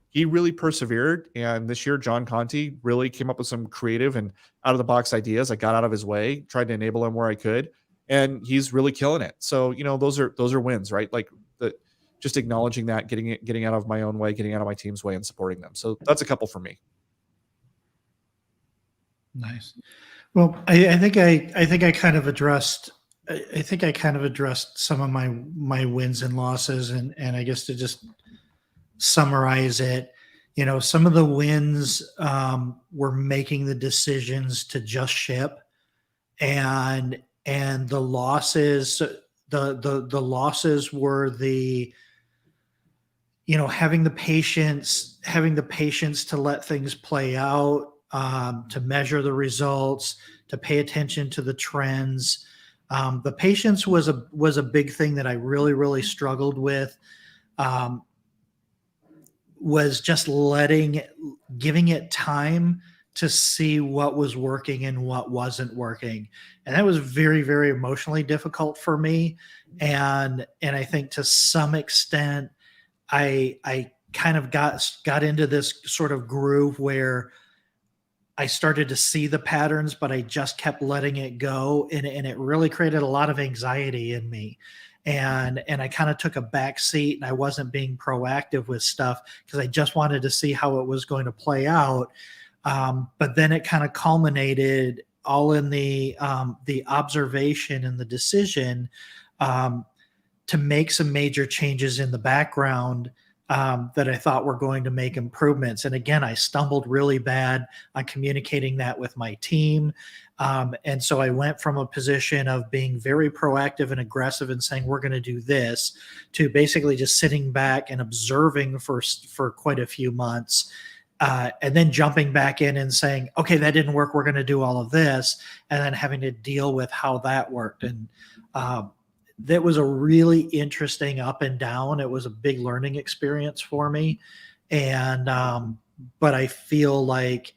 He really persevered. And this year, John Conti really came up with some creative and out of the box ideas. I got out of his way, tried to enable him where I could. And he's really killing it. So, those are wins, right? Like just acknowledging that, getting out of my own way, getting out of my team's way and supporting them. So that's a couple for me. Nice. Well, I think I kind of addressed some of my wins and losses. And I guess to just summarize it, some of the wins were making the decisions to just ship, and the losses, the losses were having the patience to let things play out, to measure the results, to pay attention to the trends. The patience was a big thing that I really, really struggled with. Was just giving it time to see what was working and what wasn't working. And that was very, very emotionally difficult for me. And I think to some extent, I kind of got into this sort of groove where I started to see the patterns, but I just kept letting it go. And it really created a lot of anxiety in me. And I kind of took a back seat, and I wasn't being proactive with stuff because I just wanted to see how it was going to play out. But then it kind of culminated all in the observation and the decision to make some major changes in the background that I thought were going to make improvements. And again, I stumbled really bad on communicating that with my team. And so I went from a position of being very proactive and aggressive and saying, we're going to do this, to basically just sitting back and observing for quite a few months. And then jumping back in and saying, okay, that didn't work, we're going to do all of this, and then having to deal with how that worked. And that was a really interesting up and down. It was a big learning experience for me. And but I feel like,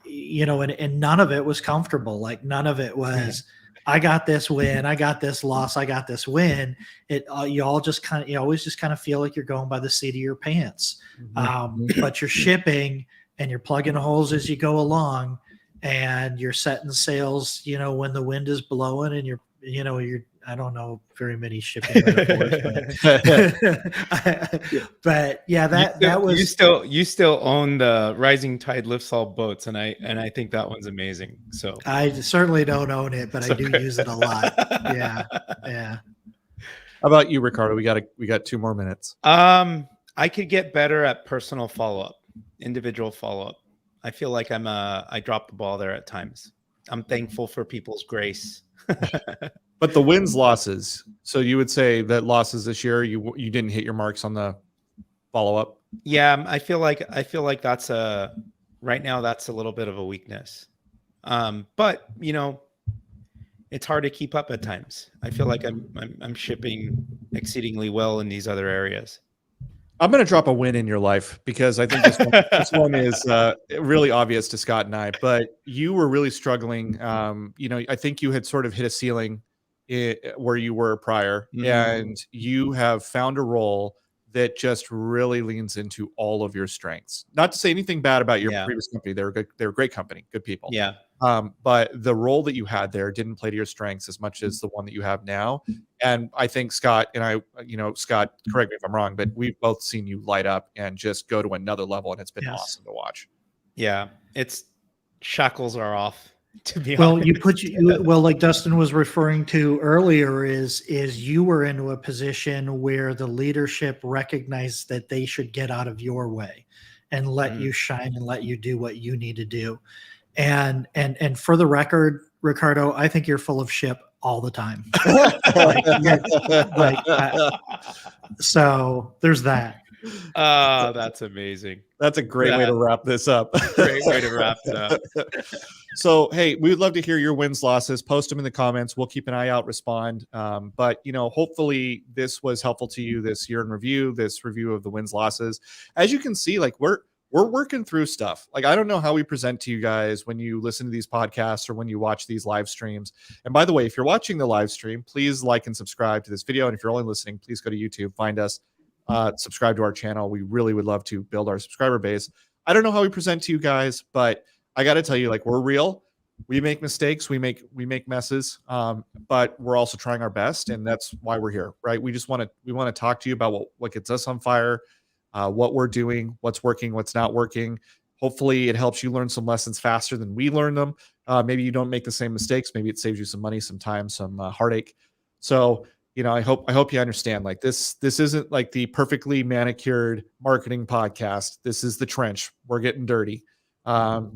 and none of it was comfortable. Like none of it was, I got this win, I got this loss, I got this win. You always just kind of feel like you're going by the seat of your pants. But you're shipping and you're plugging holes as you go along, and you're setting sails, when the wind is blowing, and you're I don't know very many shipping metaphors, but yeah, that was you still own the Rising Tide Lifts All boats, and I think that one's amazing. So I certainly don't own it, but I do use it a lot. Yeah. How about you, Ricardo? We got 2 more minutes. I could get better at personal follow-up, individual follow-up. I feel like I dropped the ball there at times. I'm thankful for people's grace. But the wins, losses. So you would say that losses this year, you didn't hit your marks on the follow-up? Yeah, I feel like that's right now that's a little bit of a weakness. But it's hard to keep up at times. I feel like I'm shipping exceedingly well in these other areas. I'm going to drop a win in your life because I think this one is really obvious to Scott and I, but you were really struggling. I think you had sort of hit a ceiling where you were prior, and you have found a role that just really leans into all of your strengths. Not to say anything bad about your previous company. They were good. They were a great company, good people. Yeah. But the role that you had there didn't play to your strengths as much as the one that you have now. And I think Scott and I, Scott, correct me if I'm wrong, but we've both seen you light up and just go to another level, and it's been awesome to watch. Yeah, it's shackles are off. To be honest. Like Dustin was referring to earlier, is you were into a position where the leadership recognized that they should get out of your way and let you shine and let you do what you need to do. And for the record, Ricardo, I think you're full of shit all the time. So there's that. Oh, that's amazing. That's a great way to wrap this up. Great way to wrap it up. So, hey, we'd love to hear your wins, losses. Post them in the comments. We'll keep an eye out, respond. But, hopefully this was helpful to you this year in review, this review of the wins, losses. As you can see, like we're working through stuff. Like, I don't know how we present to you guys when you listen to these podcasts or when you watch these live streams. And by the way, if you're watching the live stream, please like and subscribe to this video. And if you're only listening, please go to YouTube, find us, subscribe to our channel. We really would love to build our subscriber base. I don't know how we present to you guys, but I got to tell you, like, we're real. We make mistakes. We make messes. But we're also trying our best. And that's why we're here, right? We want to talk to you about what gets us on fire, what we're doing, what's working, what's not working. Hopefully it helps you learn some lessons faster than we learn them. Maybe you don't make the same mistakes. Maybe it saves you some money, some time, some heartache. So, I hope you understand, like, this isn't like the perfectly manicured marketing podcast. This is the trench. We're getting dirty. And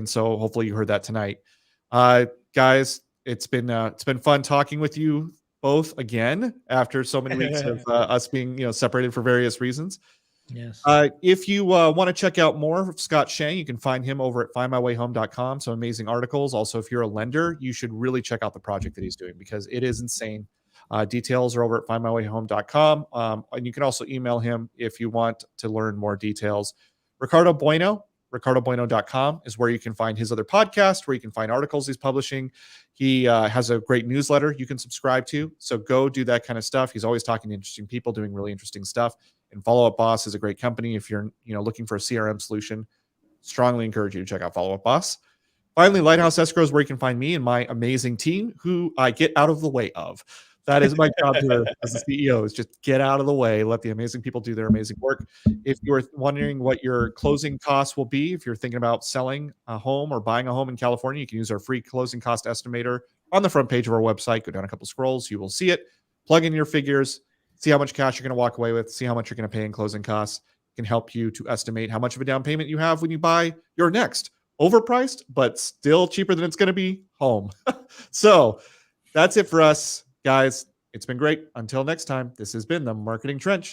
so hopefully you heard that tonight. Guys, it's been fun talking with you both again after so many weeks of us being separated for various reasons. Yes. If you want to check out more of Scott Schang, you can find him over at findmywayhome.com. Some amazing articles. Also, if you're a lender, you should really check out the project that he's doing because it is insane. Details are over at findmywayhome.com. And you can also email him if you want to learn more details. Ricardo Bueno, ricardobueno.com is where you can find his other podcast, where you can find articles he's publishing. He has a great newsletter you can subscribe to. So go do that kind of stuff. He's always talking to interesting people doing really interesting stuff. And Follow Up Boss is a great company. If you're looking for a CRM solution, strongly encourage you to check out Follow Up Boss. Finally, Lighthouse Escrow is where you can find me and my amazing team who I get out of the way of. That is my job here as the CEO, is just get out of the way, let the amazing people do their amazing work. If you're wondering what your closing costs will be, if you're thinking about selling a home or buying a home in California, you can use our free closing cost estimator on the front page of our website. Go down a couple scrolls, you will see it. Plug in your figures, see how much cash you're going to walk away with, see how much you're going to pay in closing costs. It can help you to estimate how much of a down payment you have when you buy your next overpriced, but still cheaper than it's going to be home. So that's it for us. Guys, it's been great. Until next time, this has been the Marketing Trench.